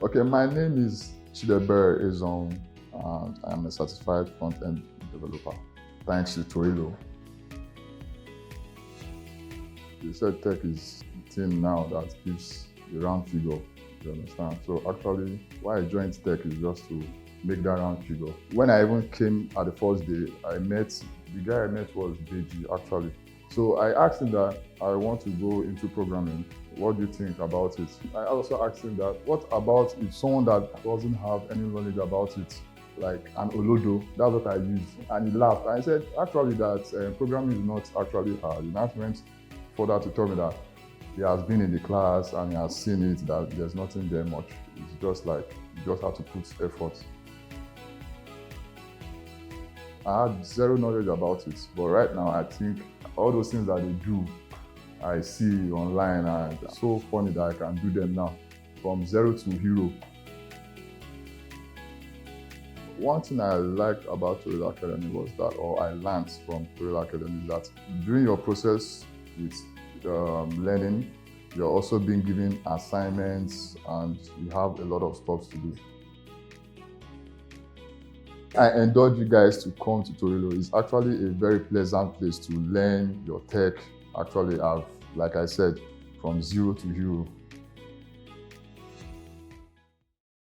Okay, my name is Chideber Ezon, and I'm a certified front-end developer. Thanks to Torilo. They said tech is the thing now that gives a round figure, you understand? So actually, why I joined tech is just to make that round figure. When I even came at the first day, the guy I met was Deji, actually. So I asked him that I want to go into programming. What do you think about it? I also asked him that, what about if someone that doesn't have any knowledge about it, like an Olodo, that's what I use. And he laughed. And I said, actually, that programming is not actually hard. He now went further to tell me that he has been in the class and he has seen it, that there's nothing there much. It's just like, you just have to put effort. I had zero knowledge about it, but right now I think all those things that they do, I see online, and it's so funny that I can do them now, from zero to hero. One thing I liked about Torilo Academy was that, or I learned from Torilo Academy, is that during your process with learning, you're also being given assignments and you have a lot of stuff to do. I encourage you guys to come to Torilo. It's actually a very pleasant place to learn your tech. Actually, like I said, from zero to hero.